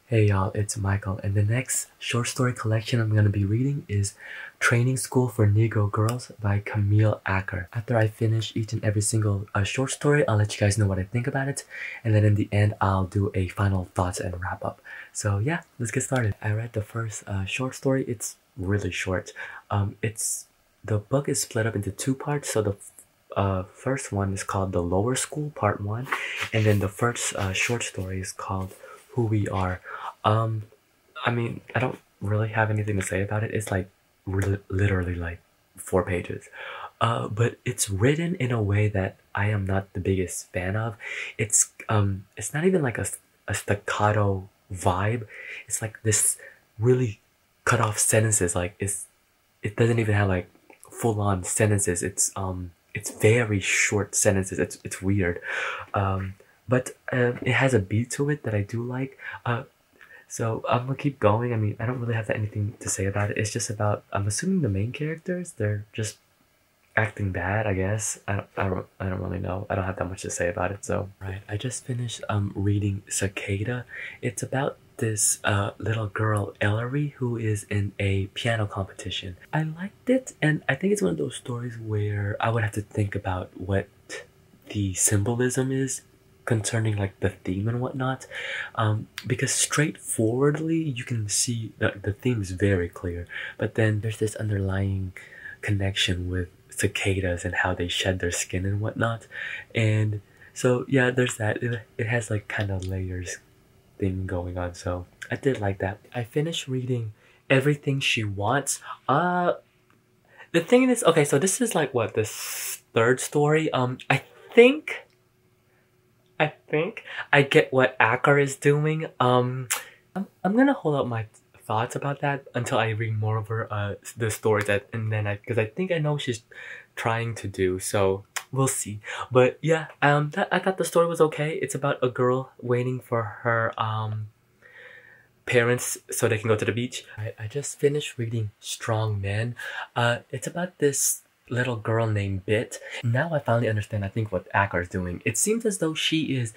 Hey y'all, it's Michael, and the next short story collection I'm going to be reading is Training School for Negro Girls by Camille Acker. After I finish each and every single short story, I'll let you guys know what I think about it, and then in the end I'll do a final thoughts and wrap up. So yeah, let's get started. I read the first short story. It's really short. The book is split up into two parts, so the first one is called The Lower School Part 1, and then the first short story is called Who We Are. Um, I mean, I don't really have anything to say about it. It's like literally like 4 pages. But it's written in a way that I am not the biggest fan of. It's not even like a staccato vibe. It's like this really cut off sentences. It doesn't even have like full on sentences. It's very short sentences. It's weird. But it has a beat to it that I do like. So I'm gonna keep going. I mean, I don't really have anything to say about it. It's just about, I'm assuming the main characters, they're just acting bad, I guess. I don't really know. I don't have that much to say about it. So right, I just finished reading Cicada. It's about this little girl Ellery who is in a piano competition. I liked it, and I think it's one of those stories where I would have to think about what the symbolism is concerning like the theme and whatnot, because straightforwardly you can see that the theme is very clear, but then there's this underlying connection with cicadas and how they shed their skin and whatnot. And so yeah, there's that. It has like kind of layers thing going on, so I did like that. I finished reading Everything She Wants. The thing is, okay, so this is like what, this third story. Think I think I get what Acker is doing. I'm gonna hold out my thoughts about that until I read more of her the stories and then because I think I know what she's trying to do. So we'll see. But yeah, I thought the story was okay. It's about a girl waiting for her parents so they can go to the beach. I just finished reading Strong Men. It's about this little girl named Bit. Now I finally understand, I think, what Acker is doing. It seems as though she is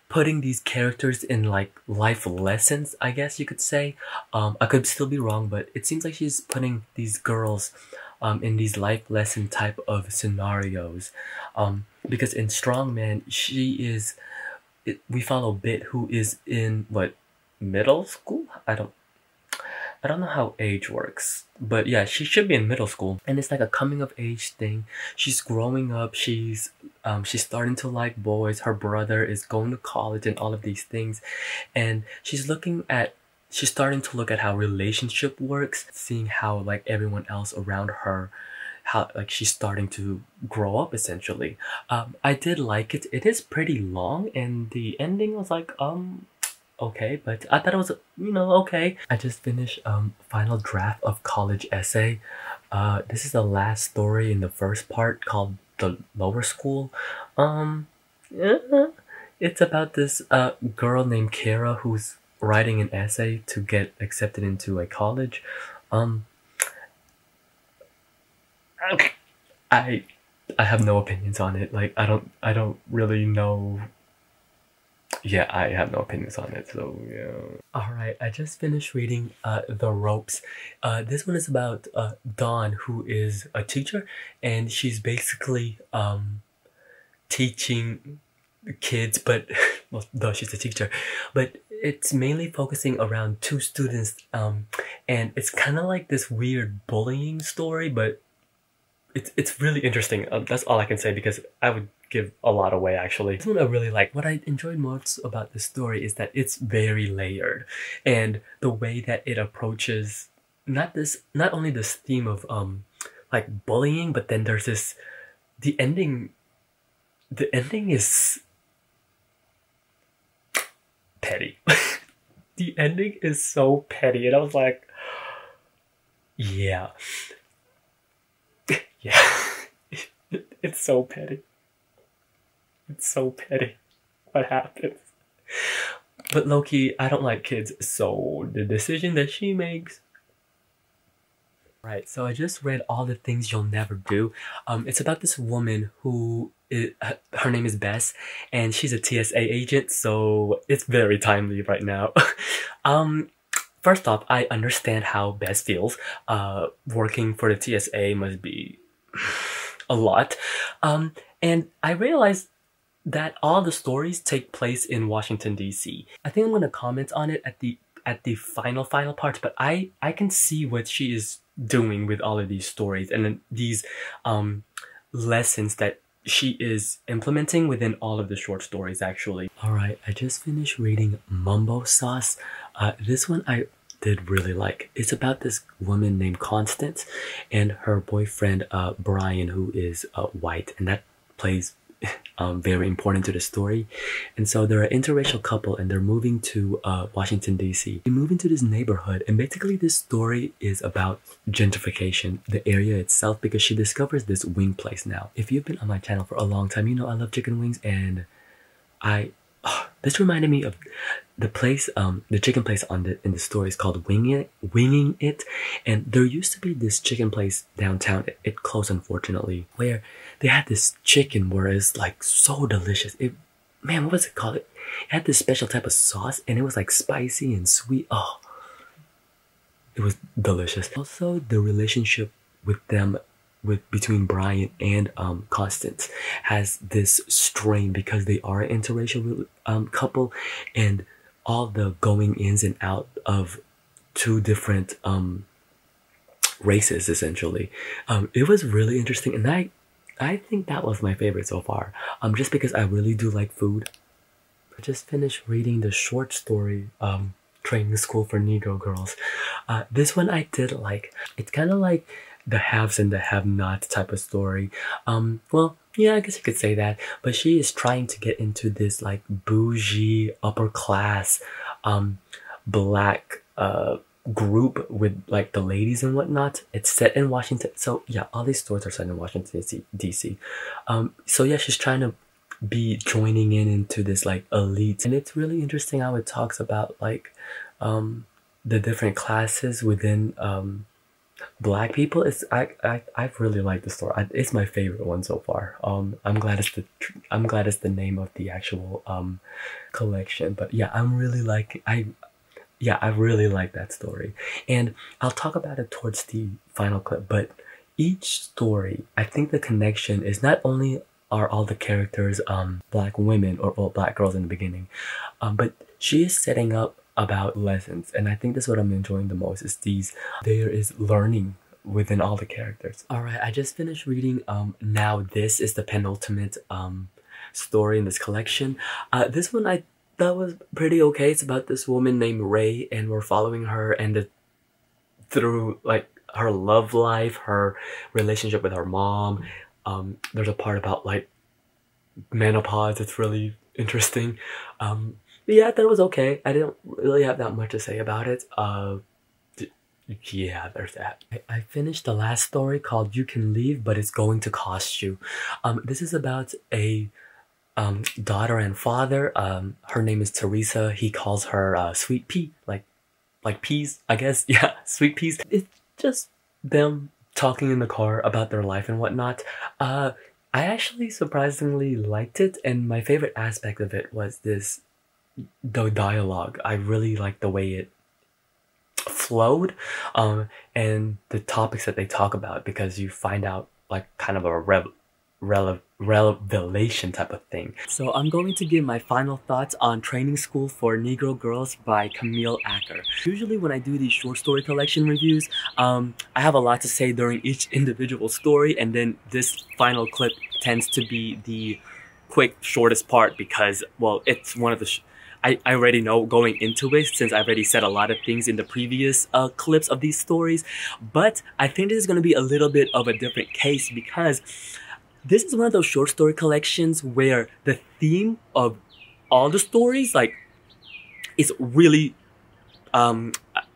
putting these characters in like life lessons, I guess you could say. I could still be wrong, but it seems like she's putting these girls in these life lesson type of scenarios. Because in Strongman, we follow Bit, who is in what, middle school? I don't know how age works, but yeah, she should be in middle school, and it's like a coming of age thing. She's growing up. She's starting to like boys. Her brother is going to college and all of these things, and she's starting to look at how relationship works, seeing how like everyone else around her, how like she's starting to grow up essentially. I did like it. It is pretty long, and the ending was like okay, but I thought it was, okay. I just finished final draft of College Essay. This is the last story in the first part called The Lower School. Yeah, it's about this girl named Kara who's writing an essay to get accepted into a college. I have no opinions on it. Like I don't really know. Yeah, I have no opinions on it, so yeah. Alright, I just finished reading The Ropes. This one is about Dawn, who is a teacher, and she's basically teaching kids, but well, though she's a teacher, but it's mainly focusing around two students, and it's kind of like this weird bullying story, but it's really interesting. That's all I can say because I would give a lot away actually. This one I really like. What I enjoyed most about this story is that it's very layered, and the way that it approaches not only this theme of like bullying, but then there's this the ending is petty. The ending is so petty, and I was like, yeah. Yeah, it's so petty. It's so petty what happens. But low-key, I don't like kids, so the decision that she makes. Right, so I just read All the Things You'll Never Do. It's about this woman who her name is Bess, and she's a TSA agent, so it's very timely right now. First off, I understand how Bess feels. Working for the TSA must be a lot. And I realized that all the stories take place in Washington D.C. I think I'm gonna comment on it at the final parts, but I can see what she is doing with all of these stories and then these lessons that she is implementing within all of the short stories actually. Alright, I just finished reading Mambo Sauce. This one I did really like. It's about this woman named Constance and her boyfriend Brian, who is white, and that plays very important to the story. And so they're an interracial couple and they're moving to Washington DC. They move into this neighborhood and basically this story is about gentrification, the area itself, because she discovers this wing place now. If you've been on my channel for a long time, you know I love chicken wings, and this reminded me of the place, the chicken place in the story is called Winging It, and there used to be this chicken place downtown. It closed unfortunately, where they had this chicken where it's like so delicious. Man, what was it called? It had this special type of sauce, and it was like spicy and sweet. Oh, it was delicious. Also, the relationship between Brian and Constance has this strain because they are an interracial couple, and all the going ins and out of two different races essentially. It was really interesting, and I think that was my favorite so far. Just because I really do like food. I just finished reading the short story Training School for Negro Girls. This one I did like. It's kind of like the haves and the have-nots type of story. Well, yeah, I guess you could say that. But she is trying to get into this like bougie, upper class, black group with like the ladies and whatnot. It's set in Washington. So yeah, all these stories are set in Washington DC. So yeah, she's trying to be joining into this like elite, and it's really interesting how it talks about like the different classes within Black people. I really like the story. It's my favorite one so far. I'm glad it's the name of the actual collection. But yeah, I really like that story, and I'll talk about it towards the final clip. But each story, I think the connection is not only are all the characters Black women or Black girls in the beginning, but she is setting up about lessons, and I think that's what I'm enjoying the most, is there is learning within all the characters. Alright, I just finished reading Now This is the penultimate story in this collection. This one I thought was pretty okay. It's about this woman named Ray, and we're following her and through like her love life, her relationship with her mom. There's a part about like menopause. It's really interesting. Yeah, I thought it was okay. I didn't really have that much to say about it. Yeah, there's that. I finished the last story called You Can Leave, But It's Going to Cost You. This is about a daughter and father. Her name is Teresa. He calls her Sweet Pea, like peas, I guess. Yeah, Sweet Peas. It's just them talking in the car about their life and whatnot. I actually surprisingly liked it, and my favorite aspect of it was the dialogue. I really liked the way it flowed, and the topics that they talk about, because you find out like kind of a revelation type of thing. So I'm going to give my final thoughts on Training School for Negro Girls by Camille Acker. Usually when I do these short story collection reviews, I have a lot to say during each individual story, and then this final clip tends to be the quick, shortest part because, well, it's one of the I already know going into it, since I've already said a lot of things in the previous clips of these stories. But I think this is going to be a little bit of a different case, because this is one of those short story collections where the theme of all the stories, like, is really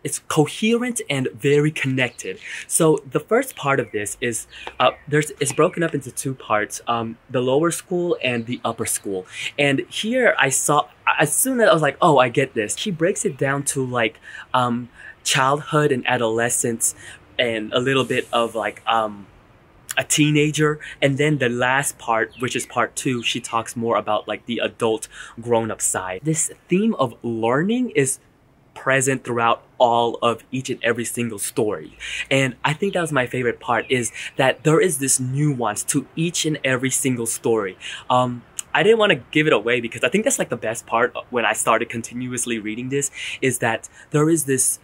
it's coherent and very connected. So the first part of this is it's broken up into two parts, the lower school and the upper school. And here I saw, as soon as I was like, oh, I get this. She breaks it down to like childhood and adolescence, and a little bit of like a teenager, and then the last part, which is part 2, she talks more about like the adult grown-up side. This theme of learning is present throughout all of each and every single story. And I think that was my favorite part, is that there is this nuance to each and every single story. I didn't want to give it away because I think that's like the best part when I started continuously reading this, is that there is this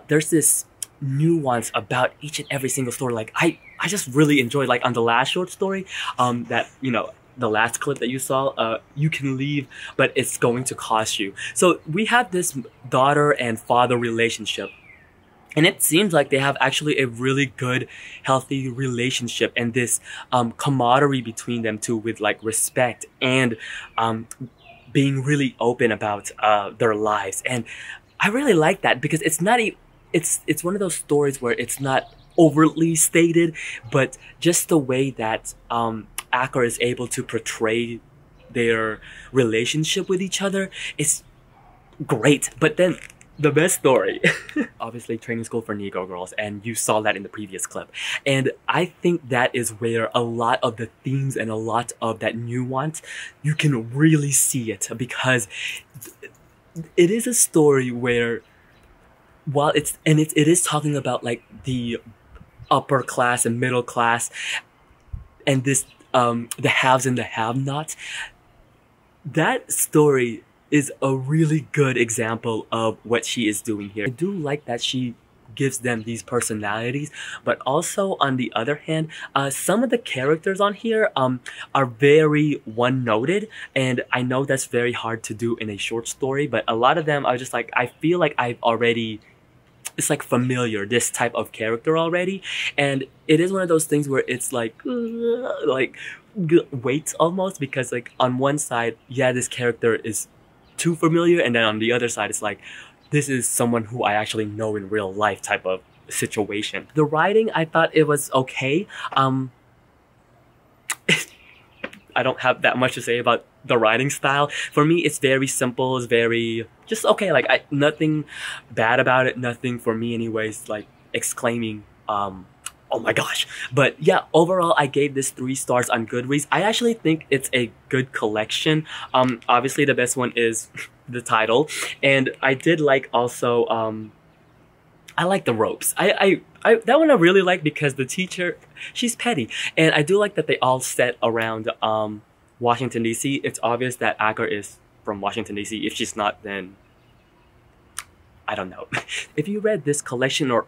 there's this nuance about each and every single story. Like I just really enjoyed, like on the last short story, that, you know, the last clip that you saw, you can leave, but it's going to cost you. So we have this daughter and father relationship. And it seems like they have actually a really good, healthy relationship, and this camaraderie between them too, with like respect and being really open about their lives. And I really like that because it's not it's one of those stories where it's not overtly stated, but just the way that Acker is able to portray their relationship with each other is great. But then the best story, obviously training school for Negro girls, and you saw that in the previous clip. And I think that is where a lot of the themes and a lot of that nuance, you can really see it, because it is a story where, while it is talking about like the upper class and middle class and this the haves and the have-nots, that story is a really good example of what she is doing here. I do like that she gives them these personalities, but also on the other hand, some of the characters on here are very one-noted, and I know that's very hard to do in a short story, but a lot of them are just like, I feel like I've already, it's like familiar, this type of character already. And it is one of those things where it's like weights almost, because like on one side, yeah, this character is too familiar, and then on the other side it's like, this is someone who I actually know in real life type of situation. The writing, I thought it was okay. I don't have that much to say about the writing style. For me, it's very simple, it's very just okay, like nothing bad about it, nothing for me anyways like exclaiming oh my gosh. But yeah, overall I gave this 3 stars on Goodreads. I actually think it's a good collection. Obviously the best one is the title, and I did like also I like the ropes. I that one I really like because the teacher, she's petty, and I do like that they all set around Washington DC. It's obvious that Acker is from Washington DC. If she's not, then I don't know. If you read this collection or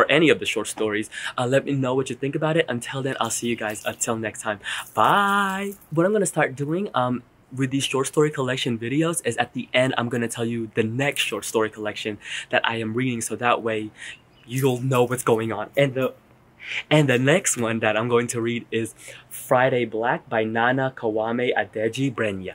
any of the short stories, let me know what you think about it. Until then, I'll see you guys until next time. Bye! What I'm gonna start doing with these short story collection videos is at the end, I'm gonna tell you the next short story collection that I am reading, so that way you'll know what's going on. And the next one that I'm going to read is Friday Black by Nana Kawame Adeji Brenya.